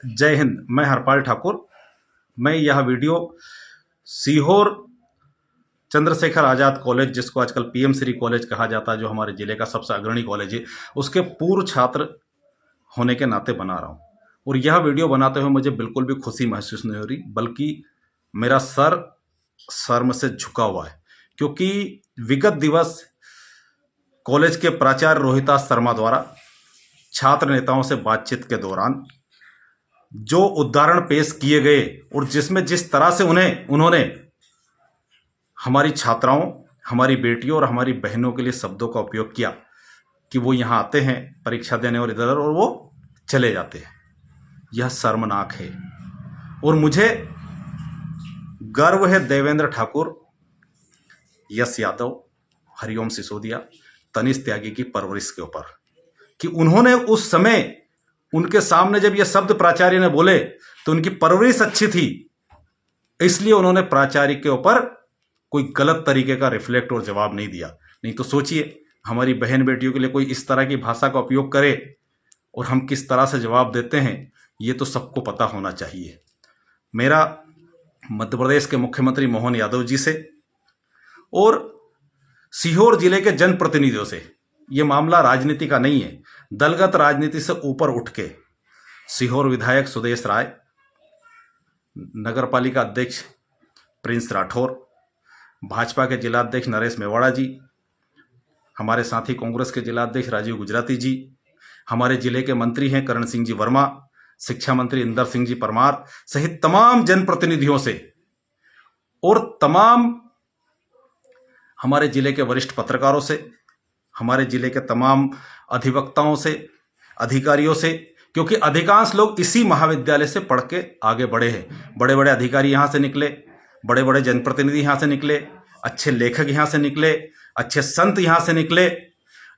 जय हिंद। मैं हरपाल ठाकुर। मैं यह वीडियो सीहोर चंद्रशेखर आज़ाद कॉलेज, जिसको आजकल पीएम श्री कॉलेज कहा जाता है, जो हमारे ज़िले का सबसे अग्रणी कॉलेज है, उसके पूर्व छात्र होने के नाते बना रहा हूँ। और यह वीडियो बनाते हुए मुझे बिल्कुल भी खुशी महसूस नहीं हो रही, बल्कि मेरा सर शर्म से झुका हुआ है। क्योंकि विगत दिवस कॉलेज के प्राचार्य रोहितास शर्मा द्वारा छात्र नेताओं से बातचीत के दौरान जो उदाहरण पेश किए गए और जिसमें जिस तरह से उन्होंने हमारी छात्राओं, हमारी बेटियों और हमारी बहनों के लिए शब्दों का उपयोग किया कि वो यहाँ आते हैं परीक्षा देने और इधर और वो चले जाते हैं, यह शर्मनाक है। और मुझे गर्व है देवेंद्र ठाकुर, यश यादव, हरिओम सिसोदिया, तनिष त्यागी की परवरिश के ऊपर कि उन्होंने उस समय उनके सामने जब ये शब्द प्राचार्य ने बोले तो उनकी परवरिश अच्छी थी, इसलिए उन्होंने प्राचार्य के ऊपर कोई गलत तरीके का रिफ्लेक्ट और जवाब नहीं दिया। नहीं तो सोचिए, हमारी बहन बेटियों के लिए कोई इस तरह की भाषा का उपयोग करे और हम किस तरह से जवाब देते हैं, ये तो सबको पता होना चाहिए। मेरा मध्य प्रदेश के मुख्यमंत्री मोहन यादव जी से और सीहोर जिले के जनप्रतिनिधियों से, ये मामला राजनीति का नहीं है, दलगत राजनीति से ऊपर उठ के सीहोर विधायक सुदेश राय, नगरपालिका अध्यक्ष प्रिंस राठौर, भाजपा के जिलाध्यक्ष नरेश मेवाड़ा जी, हमारे साथी कांग्रेस के जिलाध्यक्ष राजीव गुजराती जी, हमारे जिले के मंत्री हैं करण सिंह जी वर्मा, शिक्षा मंत्री इंदर सिंह जी परमार सहित तमाम जनप्रतिनिधियों से और तमाम हमारे जिले के वरिष्ठ पत्रकारों से, हमारे जिले के तमाम अधिवक्ताओं से, अधिकारियों से, क्योंकि अधिकांश लोग इसी महाविद्यालय से पढ़ के आगे बढ़े हैं। बड़े बड़े अधिकारी यहाँ से निकले, बड़े बड़े जनप्रतिनिधि यहाँ से निकले, अच्छे लेखक यहाँ से निकले, अच्छे संत यहाँ से निकले।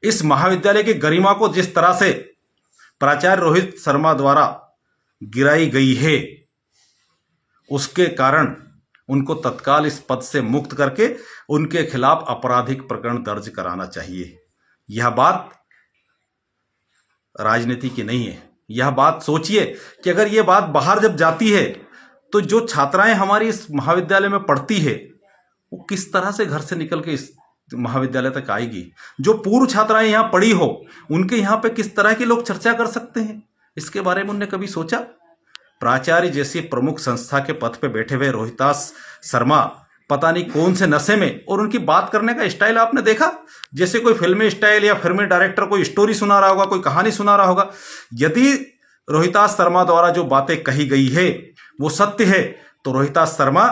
इस महाविद्यालय की गरिमा को जिस तरह से प्राचार्य रोहित शर्मा द्वारा गिराई गई है, उसके कारण उनको तत्काल इस पद से मुक्त करके उनके खिलाफ आपराधिक प्रकरण दर्ज कराना चाहिए। यह बात राजनीति की नहीं है। यह बात सोचिए कि अगर यह बात बाहर जब जाती है तो जो छात्राएं हमारी इस महाविद्यालय में पढ़ती है, वो किस तरह से घर से निकल के इस महाविद्यालय तक आएगी। जो पूर्व छात्राएं यहाँ पढ़ी हो, उनके यहाँ पे किस तरह के लोग चर्चा कर सकते हैं, इसके बारे में उन्होंने कभी सोचा? प्राचार्य जैसी प्रमुख संस्था के पद पे बैठे हुए रोहितास शर्मा पता नहीं कौन से नशे में, और उनकी बात करने का स्टाइल आपने देखा, जैसे कोई फिल्मी स्टाइल या फिल्मी डायरेक्टर कोई स्टोरी सुना रहा होगा, कोई कहानी सुना रहा होगा। यदि रोहितास शर्मा द्वारा जो बातें कही गई है वो सत्य है, तो रोहितास शर्मा,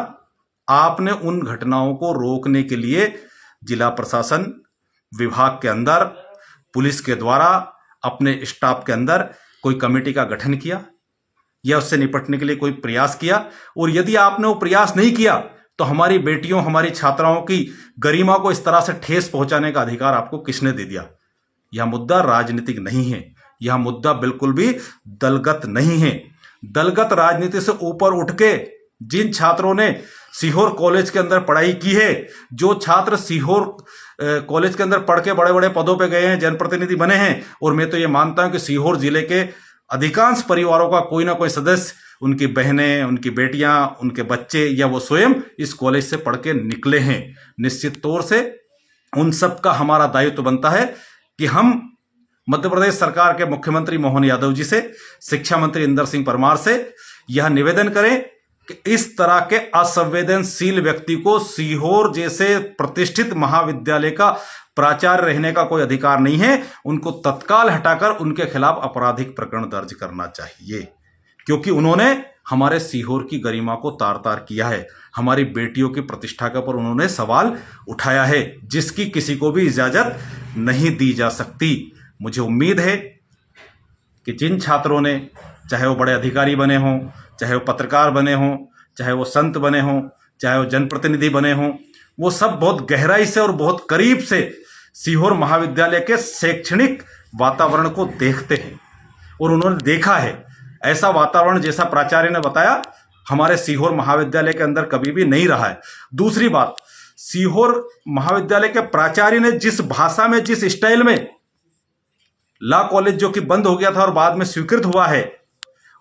आपने उन घटनाओं को रोकने के लिए जिला प्रशासन, विभाग के अंदर, पुलिस के द्वारा, अपने स्टाफ के अंदर कोई कमेटी का गठन किया या उससे निपटने के लिए कोई प्रयास किया? और यदि आपने वो प्रयास नहीं किया तो हमारी बेटियों, हमारी छात्राओं की गरिमा को इस तरह से ठेस पहुंचाने का अधिकार आपको किसने दे दिया? यह मुद्दा राजनीतिक नहीं है, यह मुद्दा बिल्कुल भी दलगत नहीं है। दलगत राजनीति से ऊपर उठ के जिन छात्रों ने सीहोर कॉलेज के अंदर पढ़ाई की है, जो छात्र सीहोर कॉलेज के अंदर पढ़ के बड़े बड़े पदों पे गए हैं, जनप्रतिनिधि बने हैं, और मैं तो ये मानता हूं कि सीहोर जिले के अधिकांश परिवारों का कोई ना कोई सदस्य, उनकी बहनें, उनकी बेटियां, उनके बच्चे या वो स्वयं इस कॉलेज से पढ़ के निकले हैं। निश्चित तौर से उन सब का हमारा दायित्व बनता है कि हम मध्य प्रदेश सरकार के मुख्यमंत्री मोहन यादव जी से, शिक्षा मंत्री इंदर सिंह परमार से यह निवेदन करें कि इस तरह के असंवेदनशील व्यक्ति को सीहोर जैसे प्रतिष्ठित महाविद्यालय का प्राचार्य रहने का कोई अधिकार नहीं है। उनको तत्काल हटाकर उनके खिलाफ आपराधिक प्रकरण दर्ज करना चाहिए, क्योंकि उन्होंने हमारे सीहोर की गरिमा को तार तार किया है। हमारी बेटियों की प्रतिष्ठा के ऊपर उन्होंने सवाल उठाया है, जिसकी किसी को भी इजाजत नहीं दी जा सकती। मुझे उम्मीद है कि जिन छात्रों ने, चाहे वो बड़े अधिकारी बने हों, चाहे वो पत्रकार बने हों, चाहे वो संत बने हों, चाहे वो जनप्रतिनिधि बने हों, वो सब बहुत गहराई से और बहुत करीब से सीहोर महाविद्यालय के शैक्षणिक वातावरण को देखते हैं और उन्होंने देखा है ऐसा वातावरण जैसा प्राचार्य ने बताया हमारे सीहोर महाविद्यालय के अंदर कभी भी नहीं रहा है। दूसरी बात, सीहोर महाविद्यालय के प्राचार्य ने जिस भाषा में, जिस स्टाइल में लॉ कॉलेज जो कि बंद हो गया था और बाद में स्वीकृत हुआ है,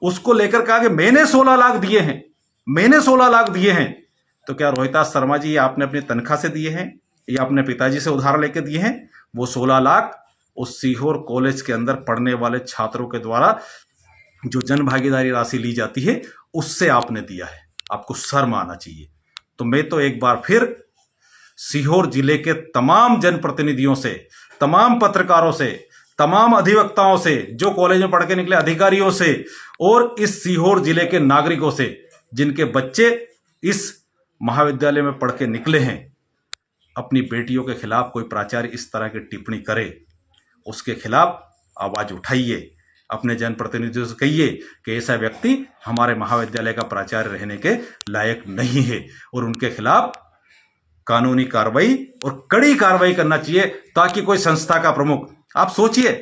उसको लेकर कहा कि मैंने 16 लाख दिए हैं, मैंने 16 लाख दिए हैं। तो क्या रोहितास शर्मा जी ये आपने अपनी तनख्वाह से दिए हैं या अपने पिताजी से उधार लेके दिए हैं? वो 16 लाख उस सीहोर कॉलेज के अंदर पढ़ने वाले छात्रों के द्वारा जो जन भागीदारी राशि ली जाती है उससे आपने दिया है। आपको शर्म आना चाहिए। तो मैं तो एक बार फिर सीहोर जिले के तमाम जनप्रतिनिधियों से, तमाम पत्रकारों से, तमाम अधिवक्ताओं से, जो कॉलेज में पढ़ के निकले अधिकारियों से और इस सीहोर जिले के नागरिकों से जिनके बच्चे इस महाविद्यालय में पढ़ के निकले हैं, अपनी बेटियों के खिलाफ कोई प्राचार्य इस तरह की टिप्पणी करे, उसके खिलाफ आवाज उठाइए। अपने जनप्रतिनिधियों से कहिए कि ऐसा व्यक्ति हमारे महाविद्यालय का प्राचार्य रहने के लायक नहीं है और उनके खिलाफ कानूनी कार्रवाई और कड़ी कार्रवाई करना चाहिए, ताकि कोई संस्था का प्रमुख, आप सोचिए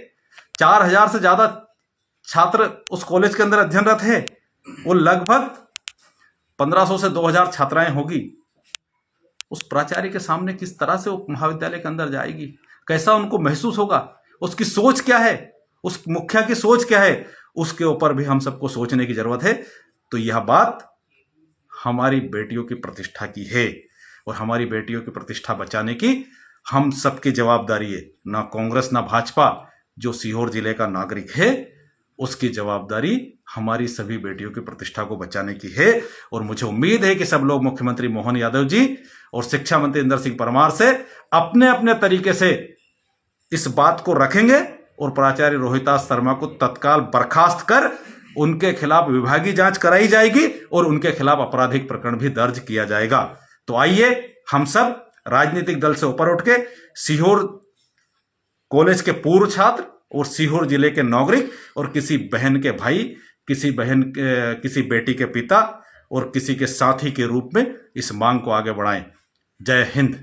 4000 से ज्यादा छात्र उस कॉलेज के अंदर अध्ययनरत है, वो लगभग 1500 से 2000 छात्राएं होगी। उस प्राचार्य के सामने किस तरह से वो महाविद्यालय के अंदर जाएगी, कैसा उनको महसूस होगा, उसकी सोच क्या है, उस मुखिया की सोच क्या है, उसके ऊपर भी हम सबको सोचने की जरूरत है। तो यह बात हमारी बेटियों की प्रतिष्ठा की है और हमारी बेटियों की प्रतिष्ठा बचाने की हम सबकी जवाबदारी है। ना कांग्रेस ना भाजपा, जो सीहोर जिले का नागरिक है उसकी जवाबदारी हमारी सभी बेटियों की प्रतिष्ठा को बचाने की है। और मुझे उम्मीद है कि सब लोग मुख्यमंत्री मोहन यादव जी और शिक्षा मंत्री इंदर सिंह परमार से अपने अपने तरीके से इस बात को रखेंगे और प्राचार्य रोहितास शर्मा को तत्काल बर्खास्त कर उनके खिलाफ विभागीय जांच कराई जाएगी और उनके खिलाफ आपराधिक प्रकरण भी दर्ज किया जाएगा। तो आइए हम सब राजनीतिक दल से ऊपर उठ के सीहोर कॉलेज के पूर्व छात्र और सीहोर जिले के नागरिक और किसी बहन के भाई, किसी बेटी के पिता और किसी के साथी के रूप में इस मांग को आगे बढ़ाएं। जय हिंद।